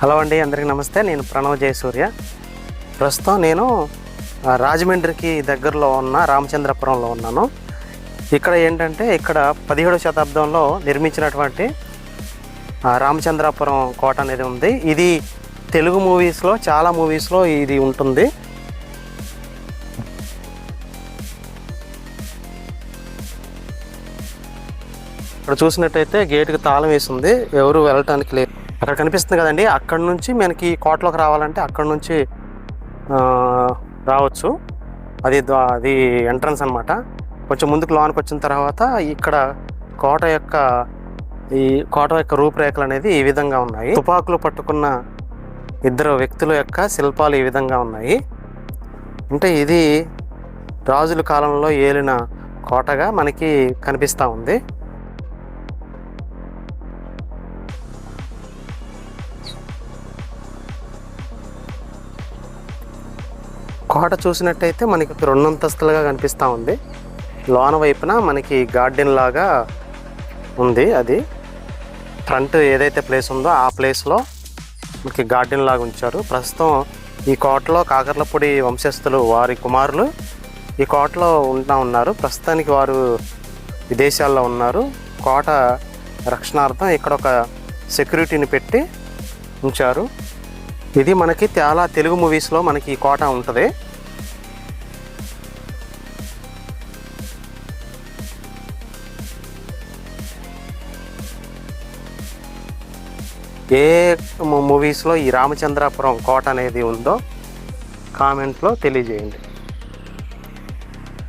Hello అండి, అందరికీ నమస్తే. నేను ప్రణవ్ జయసూర్య. ప్రస్తుతం నేను రాజమండ్రికి దగ్గరలో ఉన్న రామచంద్రపురంలో ఉన్నాను. ఇక్కడ ఏంటంటే ఇక్కడ 17వ శతాబ్దంలో నిర్మించినటువంటి రామచంద్రపురం కోట అనేది ఉంది. ఇది తెలుగు మూవీస్లో చాలా మూవీస్లో ఇది ఉంటుంది. ఇక్కడ చూసినట్టయితే గేటుకి తాళం వేసి ఉంది, ఎవరు వెళ్ళటానికి లేదు. అక్కడ కనిపిస్తుంది కదండి, అక్కడ నుంచి మనకి కోటలోకి రావాలంటే అక్కడ నుంచి రావచ్చు. అది ఎంట్రన్స్ అనమాట. కొంచెం ముందుకు లోనికి వచ్చిన తర్వాత ఇక్కడ కోట యొక్క రూపురేఖలు అనేది ఈ విధంగా ఉన్నాయి. తుపాకులు పట్టుకున్న ఇద్దరు వ్యక్తుల యొక్క శిల్పాలు ఈ విధంగా ఉన్నాయి. అంటే ఇది రాజుల కాలంలో ఏలిన కోటగా మనకి కనిపిస్తూ ఉంది. కోట చూసినట్టయితే మనకి 2 అంతస్తులుగా కనిపిస్తూ ఉంది. లోన వైపున మనకి గార్డెన్ లాగా ఉంది. అది ఫ్రంట్ ఏదైతే ప్లేస్ ఉందో ఆ ప్లేస్లో మనకి గార్డెన్ లాగా ఉంచారు. ప్రస్తుతం ఈ కోటలో కాకర్లపూడి వంశస్థులు వారి కుమారులు ఈ కోటలో ఉన్నారు. ప్రస్తుతానికి వారు విదేశాల్లో ఉన్నారు. కోట రక్షణార్థం ఇక్కడ ఒక సెక్యూరిటీని పెట్టి ఉంచారు. ఇది మనకి చాలా తెలుగు మూవీస్లో మనకి ఈ కోట ఉంటుంది. ఏ మూవీస్లో ఈ రామచంద్రపురం కోట అనేది ఉందో కామెంట్లో తెలియజేయండి.